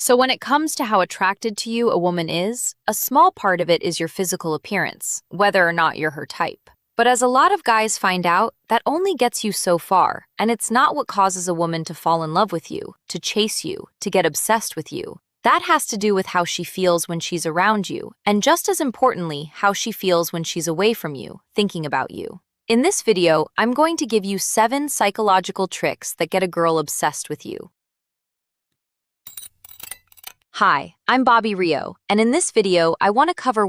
So when it comes to how attracted to you a woman is, a small part of it is your physical appearance, whether or not you're her type. But as a lot of guys find out, that only gets you so far, and it's not what causes a woman to fall in love with you, to chase you, to get obsessed with you. That has to do with how she feels when she's around you, and just as importantly, how she feels when she's away from you, thinking about you. In this video, I'm going to give you 7 psychological tricks that get a girl obsessed with you. Hi, I'm Bobby Rio, and in this video, I want to cover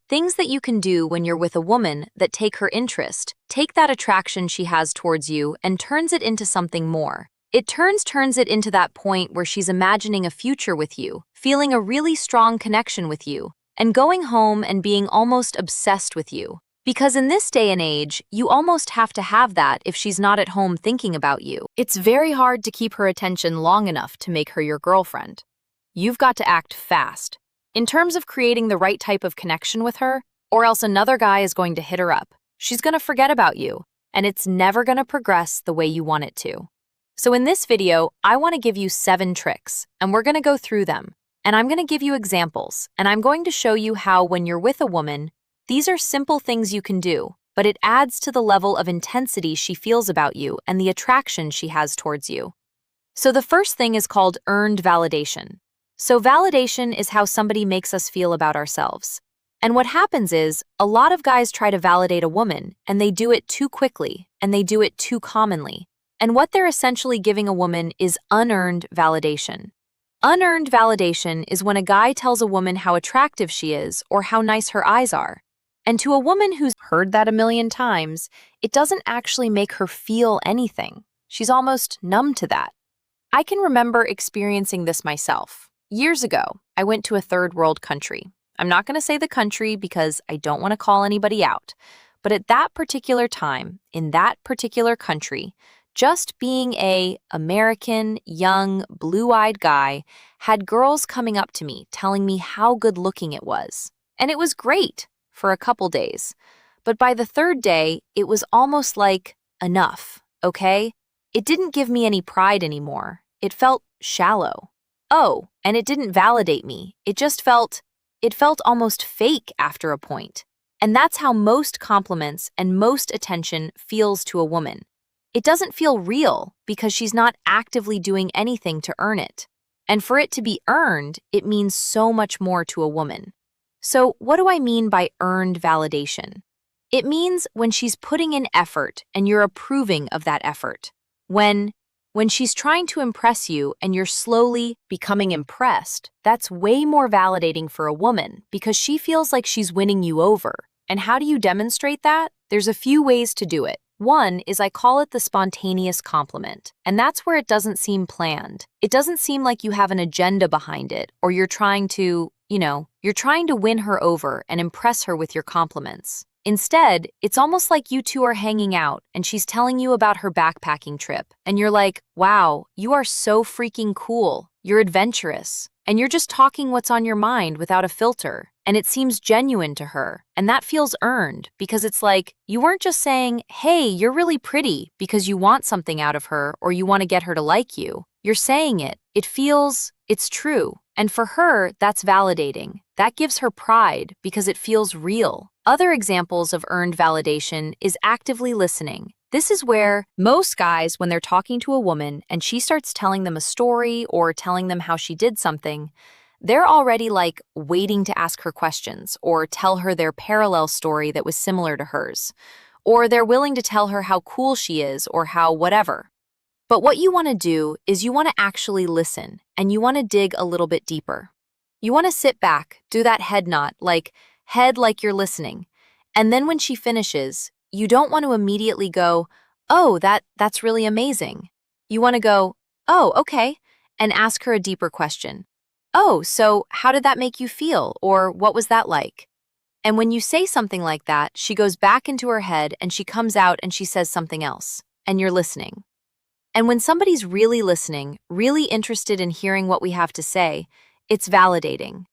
things that you can do when you're with a woman that take her interest, take that attraction she has towards you, and turns it into something more. It turns it into that point where she's imagining a future with you, feeling a really strong connection with you, and going home and being almost obsessed with you. Because in this day and age, you almost have to have that if she's not at home thinking about you. It's very hard to keep her attention long enough to make her your girlfriend. You've got to act fast, in terms of creating the right type of connection with her, or else another guy is going to hit her up. She's going to forget about you, and it's never going to progress the way you want it to. So in this video, I want to give you 7 tricks, and we're going to go through them. And I'm going to give you examples, and I'm going to show you how when you're with a woman, these are simple things you can do, but it adds to the level of intensity she feels about you and the attraction she has towards you. So the first thing is called earned validation. So validation is how somebody makes us feel about ourselves. And what happens is, a lot of guys try to validate a woman, and they do it too quickly, and they do it too commonly. And what they're essentially giving a woman is unearned validation. Unearned validation is when a guy tells a woman how attractive she is or how nice her eyes are. And to a woman who's heard that a million times, it doesn't actually make her feel anything. She's almost numb to that. I can remember experiencing this myself. Years ago, I went to a third world country. I'm not going to say the country because I don't want to call anybody out. But at that particular time, in that particular country, just being a American, young, blue-eyed guy had girls coming up to me telling me how good-looking it was. And it was great for a couple days. But by the third day, it was almost like, enough, okay? It didn't give me any pride anymore. It felt shallow. Oh, and it didn't validate me. It felt almost fake after a point. And that's how most compliments and most attention feels to a woman. It doesn't feel real because she's not actively doing anything to earn it. And for it to be earned, it means so much more to a woman. So what do I mean by earned validation? It means when she's putting in effort and you're approving of that effort. When she's trying to impress you and you're slowly becoming impressed, that's way more validating for a woman because she feels like she's winning you over. And how do you demonstrate that? There's a few ways to do it. One is I call it the spontaneous compliment, and that's where it doesn't seem planned. It doesn't seem like you have an agenda behind it, or you're trying to win her over and impress her with your compliments. Instead, it's almost like you two are hanging out and she's telling you about her backpacking trip. And you're like, wow, you are so freaking cool. You're adventurous. And you're just talking what's on your mind without a filter. And it seems genuine to her. And that feels earned because it's like, you weren't just saying, hey, you're really pretty because you want something out of her or you want to get her to like you. You're saying it. It's true. And for her, that's validating. That gives her pride because it feels real. Other examples of earned validation is actively listening. This is where most guys, when they're talking to a woman and she starts telling them a story or telling them how she did something, they're already like waiting to ask her questions or tell her their parallel story that was similar to hers. Or they're willing to tell her how cool she is or how whatever. But what you want to do is you want to actually listen and you want to dig a little bit deeper. You want to sit back, do that head nod, head like you're listening. And then when she finishes, you don't want to immediately go, oh, that's really amazing. You want to go, oh, okay, and ask her a deeper question. Oh, so how did that make you feel? Or what was that like? And when you say something like that, she goes back into her head and she comes out and she says something else, and you're listening. And when somebody's really listening, really interested in hearing what we have to say, it's validating.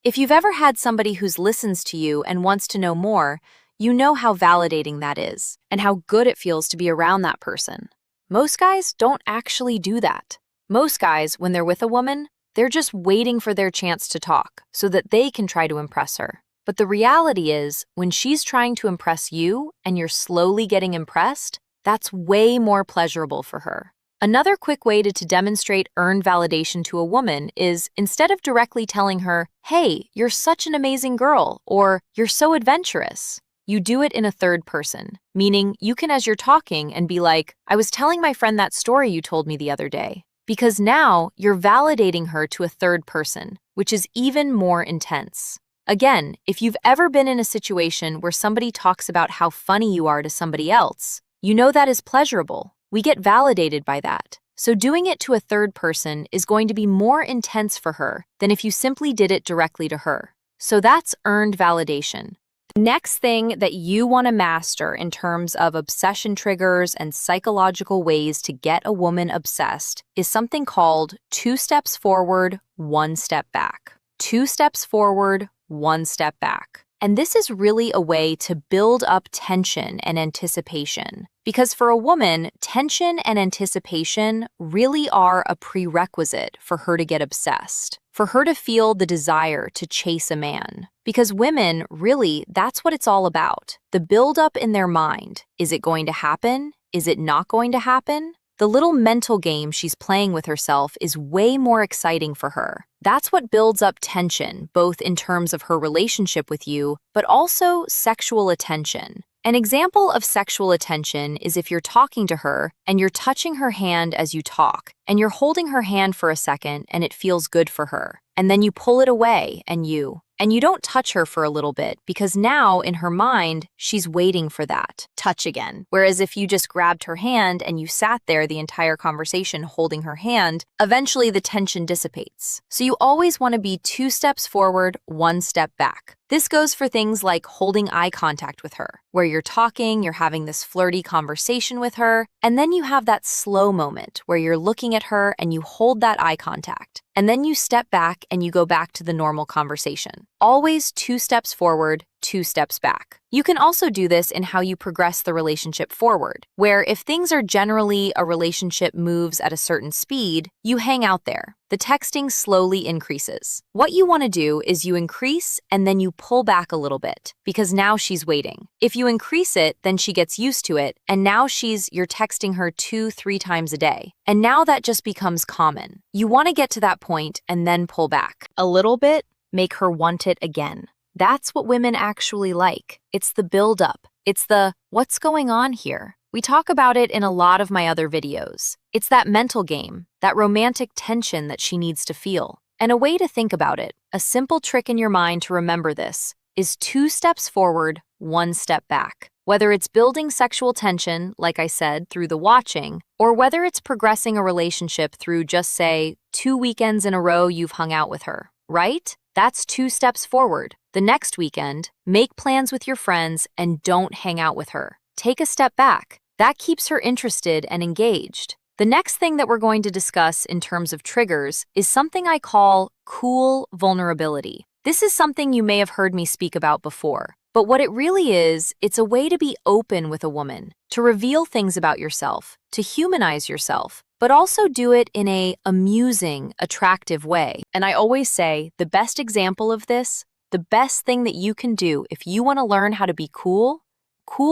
If you've ever had somebody who listens to you and wants to know more, you know how validating that is and how good it feels to be around that person. Most guys don't actually do that. Most guys, when they're with a woman, They're just waiting for their chance to talk so that they can try to impress her. But the reality is, when she's trying to impress you and you're slowly getting impressed, that's way more pleasurable for her. Another quick way to demonstrate earned validation to a woman is, instead of directly telling her, "Hey, you're such an amazing girl," or "You're so adventurous," you do it in a third person, meaning you can, as you're talking, and be like, "I was telling my friend that story you told me the other day." Because now you're validating her to a third person, which is even more intense. Again, if you've ever been in a situation where somebody talks about how funny you are to somebody else, you know that is pleasurable. We get validated by that. So doing it to a third person is going to be more intense for her than if you simply did it directly to her. So that's earned validation. The next thing that you want to master in terms of obsession triggers and psychological ways to get a woman obsessed is something called 2 steps forward, 1 step back. 2 steps forward, 1 step back. And this is really a way to build up tension and anticipation. Because for a woman, tension and anticipation really are a prerequisite for her to get obsessed, for her to feel the desire to chase a man. Because women, really, that's what it's all about. The buildup in their mind. Is it going to happen? Is it not going to happen? The little mental game she's playing with herself is way more exciting for her. That's what builds up tension, both in terms of her relationship with you, but also sexual attention. An example of sexual attention is if you're talking to her and you're touching her hand as you talk, and you're holding her hand for a second and it feels good for her, and then you pull it away and you don't touch her for a little bit because now in her mind, she's waiting for that touch again. Whereas if you just grabbed her hand and you sat there the entire conversation holding her hand, eventually the tension dissipates. So you always want to be 2 steps forward, 1 step back. This goes for things like holding eye contact with her, where you're talking, you're having this flirty conversation with her, and then you have that slow moment where you're looking at her and you hold that eye contact. And then you step back and you go back to the normal conversation. Always 2 steps forward, 2 steps back. You can also do this in how you progress the relationship forward, where if things are generally a relationship moves at a certain speed, you hang out there. The texting slowly increases. What you want to do is you increase and then you pull back a little bit, because now she's waiting. If you increase it, then she gets used to it, and now you're texting her 2-3 times a day. And now that just becomes common. You want to get to that point and then pull back a little bit, make her want it again. That's what women actually like. It's the build-up. It's the, what's going on here? We talk about it in a lot of my other videos. It's that mental game, that romantic tension that she needs to feel. And a way to think about it, a simple trick in your mind to remember this, is 2 steps forward, 1 step back. Whether it's building sexual tension, like I said, through the watching, or whether it's progressing a relationship through just, say, 2 weekends in a row you've hung out with her, right? That's 2 steps forward. The next weekend, make plans with your friends and don't hang out with her. Take a step back. That keeps her interested and engaged. The next thing that we're going to discuss in terms of triggers is something I call cool vulnerability. This is something you may have heard me speak about before, but what it really is, it's a way to be open with a woman, to reveal things about yourself, to humanize yourself, but also do it in a amusing, attractive way. And I always say, the best example of this, the best thing that you can do if you want to learn how to be cool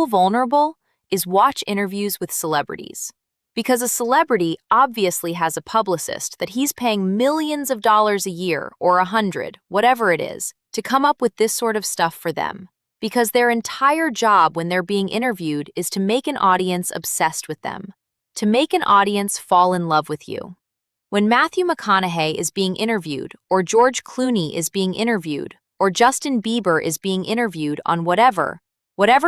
vulnerable, is watch interviews with celebrities. Because a celebrity obviously has a publicist that he's paying millions of dollars a year, or 100, whatever it is, to come up with this sort of stuff for them. Because their entire job when they're being interviewed is to make an audience obsessed with them, to make an audience fall in love with you. When Matthew McConaughey is being interviewed, or George Clooney is being interviewed, or Justin Bieber is being interviewed on whatever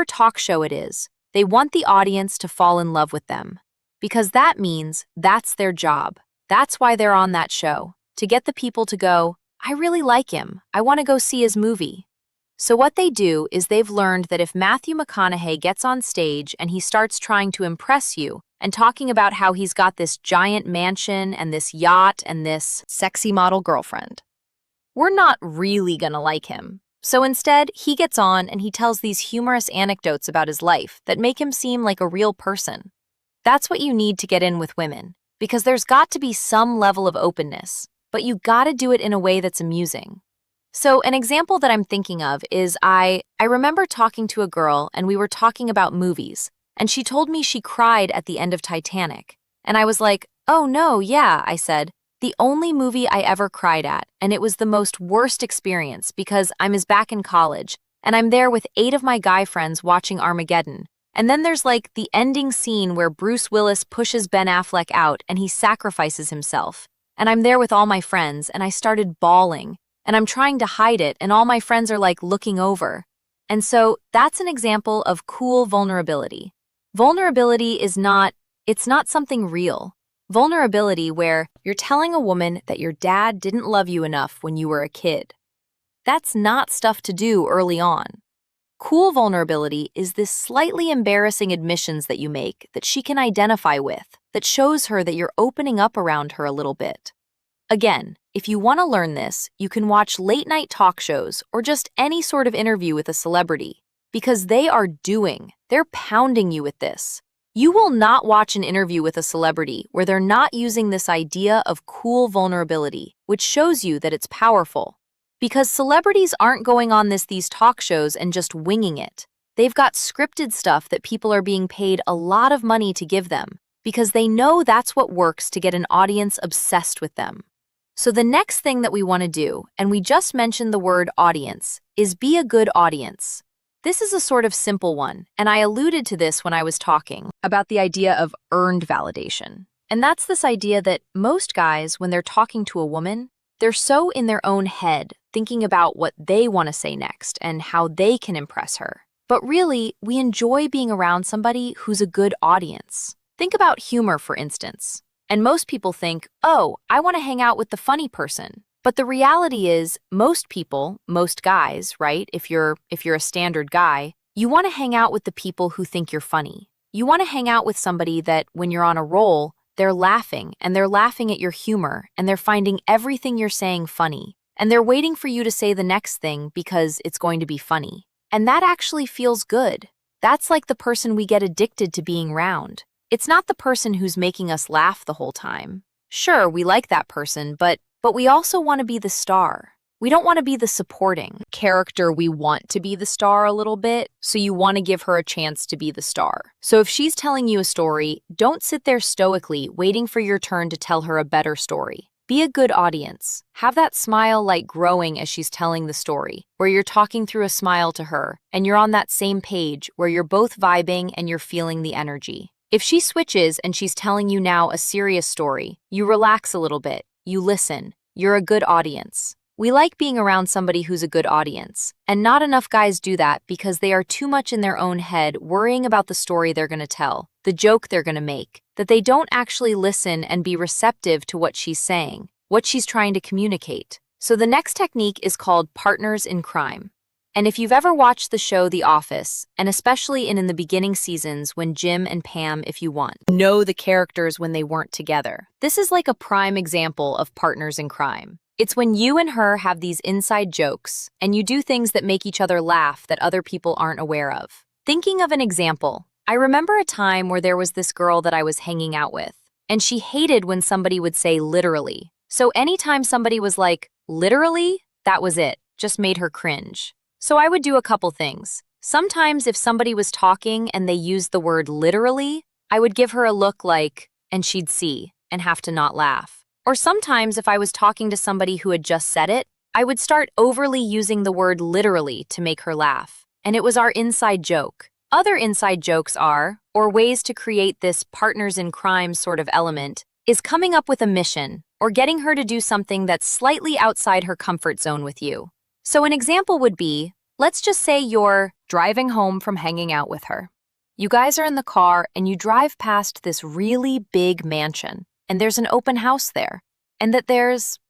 talk show it is, they want the audience to fall in love with them. Because that means that's their job. That's why they're on that show, to get the people to go, I really like him, I want to go see his movie. So what they do is they've learned that if Matthew McConaughey gets on stage and he starts trying to impress you and talking about how he's got this giant mansion and this yacht and this sexy model girlfriend, we're not really gonna like him. So instead, he gets on and he tells these humorous anecdotes about his life that make him seem like a real person. That's what you need to get in with women, because there's got to be some level of openness. but you gotta do it in a way that's amusing. So an example that I'm thinking of is I remember talking to a girl and we were talking about movies, and she told me she cried at the end of Titanic. And I was like, "Oh no, yeah," I said. "The only movie I ever cried at, and it was the most worst experience because I'm back in college, and I'm there with 8 of my guy friends watching Armageddon. And then there's like the ending scene where Bruce Willis pushes Ben Affleck out and he sacrifices himself. And I'm there with all my friends, and I started bawling, and I'm trying to hide it, and all my friends are like looking over." And so that's an example of cool vulnerability. Vulnerability it's not something real. Vulnerability where you're telling a woman that your dad didn't love you enough when you were a kid. That's not stuff to do early on. Cool vulnerability is this slightly embarrassing admissions that you make that she can identify with, that shows her that you're opening up around her a little bit. Again, if you want to learn this, you can watch late-night talk shows or just any sort of interview with a celebrity, because they're pounding you with this. You will not watch an interview with a celebrity where they're not using this idea of cool vulnerability, which shows you that it's powerful. Because celebrities aren't going on these talk shows and just winging it. They've got scripted stuff that people are being paid a lot of money to give them, because they know that's what works to get an audience obsessed with them. So the next thing that we want to do, and we just mentioned the word audience, is be a good audience. This is a sort of simple one, and I alluded to this when I was talking about the idea of earned validation. And that's this idea that most guys, when they're talking to a woman, they're so in their own head, thinking about what they want to say next and how they can impress her. But really, we enjoy being around somebody who's a good audience. Think about humor, for instance. And most people think, "Oh, I want to hang out with the funny person." But the reality is, most people, most guys, right? If you're a standard guy, you want to hang out with the people who think you're funny. You want to hang out with somebody that when you're on a roll, they're laughing at your humor, and they're finding everything you're saying funny. And they're waiting for you to say the next thing because it's going to be funny. And that actually feels good. That's like the person we get addicted to being around. It's not the person who's making us laugh the whole time. Sure, we like that person, but we also want to be the star. We don't want to be the supporting character. We want to be the star a little bit, so you want to give her a chance to be the star. So if she's telling you a story, don't sit there stoically waiting for your turn to tell her a better story. Be a good audience. Have that smile like growing as she's telling the story, where you're talking through a smile to her, and you're on that same page where you're both vibing and you're feeling the energy. If she switches and she's telling you now a serious story, you relax a little bit, you listen, you're a good audience. We like being around somebody who's a good audience, and not enough guys do that because they are too much in their own head worrying about the story they're going to tell, the joke they're going to make, that they don't actually listen and be receptive to what she's saying, what she's trying to communicate. So the next technique is called partners in crime. And if you've ever watched the show The Office, and especially in the beginning seasons when Jim and Pam, if you want, know the characters when they weren't together, this is like a prime example of partners in crime. It's when you and her have these inside jokes, and you do things that make each other laugh that other people aren't aware of. Thinking of an example, I remember a time where there was this girl that I was hanging out with, and she hated when somebody would say literally. So anytime somebody was like, literally, that was it, just made her cringe. So I would do a couple things. Sometimes if somebody was talking and they used the word literally, I would give her a look like, and she'd see, and have to not laugh. Or sometimes if I was talking to somebody who had just said it, I would start overly using the word literally to make her laugh. And it was our inside joke. Other inside jokes are, or ways to create this partners in crime sort of element, is coming up with a mission, or getting her to do something that's slightly outside her comfort zone with you. So an example would be, let's just say you're driving home from hanging out with her. You guys are in the car and you drive past this really big mansion, and there's an open house there, and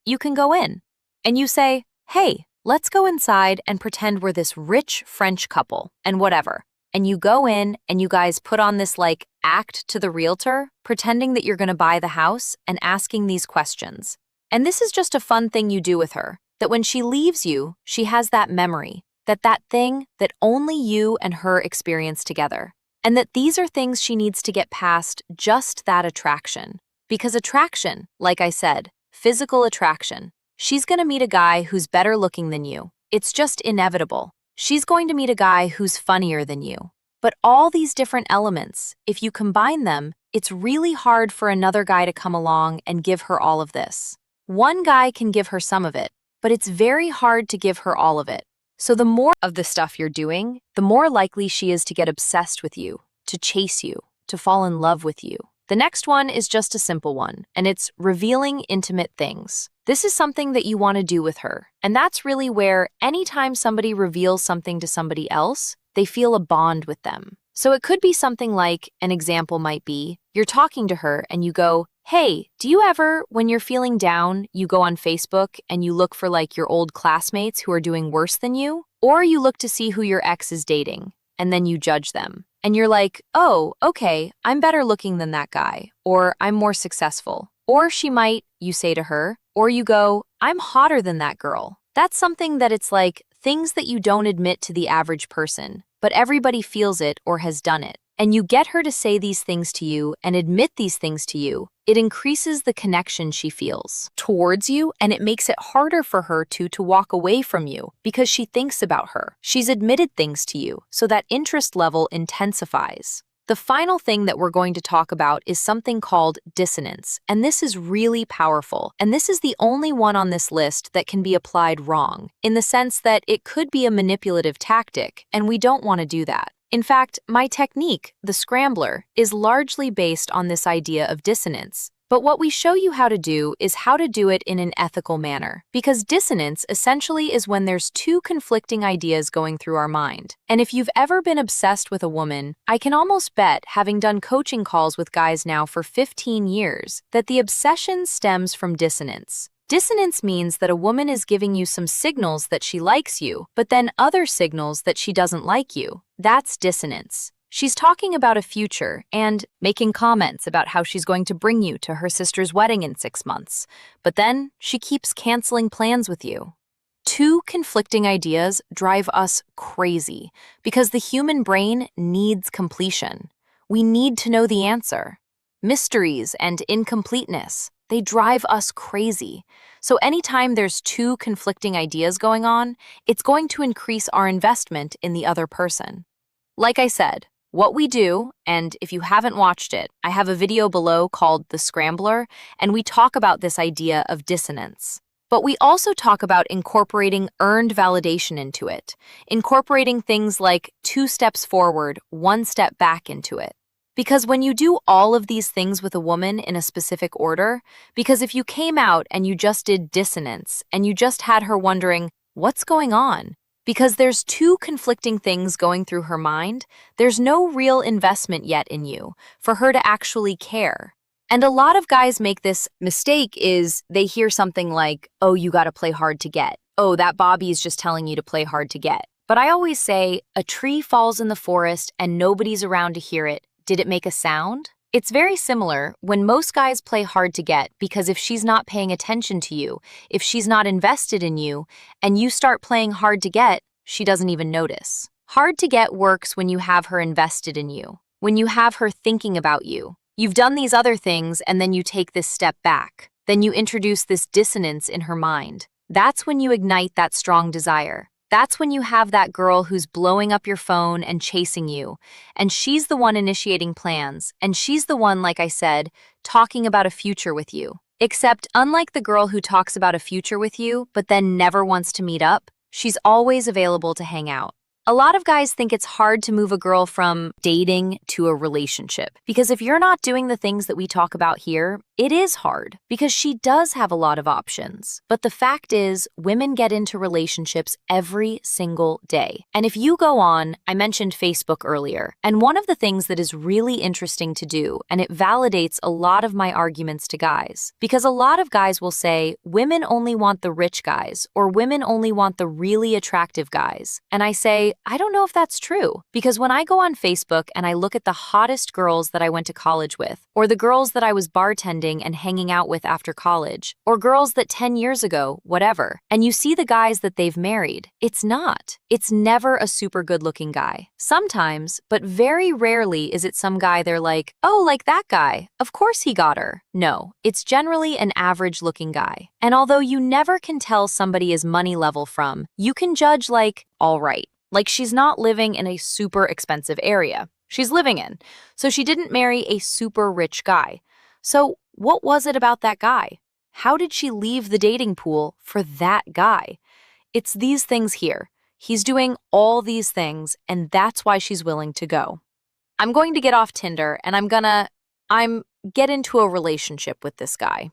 you can go in. And you say, "Hey, let's go inside and pretend we're this rich French couple, and whatever." And you go in and you guys put on this act to the realtor, pretending that you're gonna buy the house and asking these questions. And this is just a fun thing you do with her, that when she leaves you, she has that memory, that thing that only you and her experience together. And that these are things she needs to get past just that attraction. Because attraction, like I said, physical attraction. She's gonna meet a guy who's better looking than you. It's just inevitable. She's going to meet a guy who's funnier than you. But all these different elements, if you combine them, it's really hard for another guy to come along and give her all of this. One guy can give her some of it, but it's very hard to give her all of it. So the more of the stuff you're doing, the more likely she is to get obsessed with you, to chase you, to fall in love with you. The next one is just a simple one, and it's revealing intimate things. This is something that you want to do with her, and that's really where anytime somebody reveals something to somebody else, they feel a bond with them. So it could be something like, an example might be, you're talking to her and you go, "Hey, do you ever, when you're feeling down, you go on Facebook and you look for like your old classmates who are doing worse than you? Or you look to see who your ex is dating, and then you judge them. And you're like, oh, okay, I'm better looking than that guy, or I'm more successful." Or she might, you say to her, or you go, "I'm hotter than that girl." That's something that it's like things that you don't admit to the average person, but everybody feels it or has done it. And you get her to say these things to you and admit these things to you, it increases the connection she feels towards you, and it makes it harder for her to walk away from you because she thinks about her. She's admitted things to you, so that interest level intensifies. The final thing that we're going to talk about is something called dissonance, and this is really powerful, and this is the only one on this list that can be applied wrong, in the sense that it could be a manipulative tactic, and we don't want to do that. In fact, my technique, the Scrambler, is largely based on this idea of dissonance. But what we show you how to do is how to do it in an ethical manner, because dissonance essentially is when there's two conflicting ideas going through our mind. And if you've ever been obsessed with a woman, I can almost bet, having done coaching calls with guys now for 15 years, that the obsession stems from dissonance. Dissonance means that a woman is giving you some signals that she likes you, but then other signals that she doesn't like you. That's dissonance. She's talking about a future and making comments about how she's going to bring you to her sister's wedding in 6 months, but then she keeps canceling plans with you. Two conflicting ideas drive us crazy because the human brain needs completion. We need to know the answer. Mysteries and incompleteness, they drive us crazy. So anytime there's two conflicting ideas going on, it's going to increase our investment in the other person. Like I said, what we do, and if you haven't watched it, I have a video below called The Scrambler, and we talk about this idea of dissonance. But we also talk about incorporating earned validation into it, incorporating things like 2 steps forward, 1 step back into it. Because when you do all of these things with a woman in a specific order, because if you came out and you just did dissonance and you just had her wondering, what's going on? Because there's two conflicting things going through her mind, there's no real investment yet in you for her to actually care. And a lot of guys make this mistake is they hear something like, oh, you gotta play hard to get. Oh, that Bobby is just telling you to play hard to get. But I always say, a tree falls in the forest and nobody's around to hear it. Did it make a sound? It's very similar when most guys play hard to get, because if she's not paying attention to you, if she's not invested in you, and you start playing hard to get, she doesn't even notice. Hard to get works when you have her invested in you, when you have her thinking about you. You've done these other things and then you take this step back. Then you introduce this dissonance in her mind. That's when you ignite that strong desire. That's when you have that girl who's blowing up your phone and chasing you, and she's the one initiating plans, and she's the one, like I said, talking about a future with you. Except unlike the girl who talks about a future with you, but then never wants to meet up, she's always available to hang out. A lot of guys think it's hard to move a girl from dating to a relationship, because if you're not doing the things that we talk about here, it is hard, because she does have a lot of options. But the fact is, women get into relationships every single day. And if you go on, I mentioned Facebook earlier, and one of the things that is really interesting to do, and it validates a lot of my arguments to guys, because a lot of guys will say, women only want the rich guys, or women only want the really attractive guys. And I say, I don't know if that's true, because when I go on Facebook and I look at the hottest girls that I went to college with, or the girls that I was bartending and hanging out with after college, or girls that 10 years ago, whatever, and you see the guys that they've married, it's not. It's never a super good-looking guy. Sometimes, but very rarely is it some guy they're like, oh, like that guy, of course he got her. No, it's generally an average-looking guy. And although you never can tell somebody is money level from, you can judge like, all right, like she's not living in a super expensive area. She's living in. So she didn't marry a super rich guy. So what was it about that guy? How did she leave the dating pool for that guy? It's these things here. He's doing all these things, and that's why she's willing to go. I'm going to get off Tinder, and I'm get into a relationship with this guy.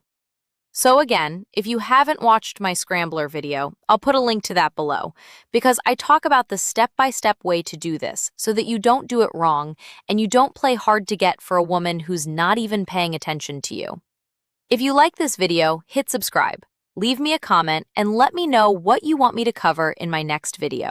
So again, if you haven't watched my Scrambler video, I'll put a link to that below, because I talk about the step-by-step way to do this so that you don't do it wrong and you don't play hard to get for a woman who's not even paying attention to you. If you like this video, hit subscribe, leave me a comment, and let me know what you want me to cover in my next video.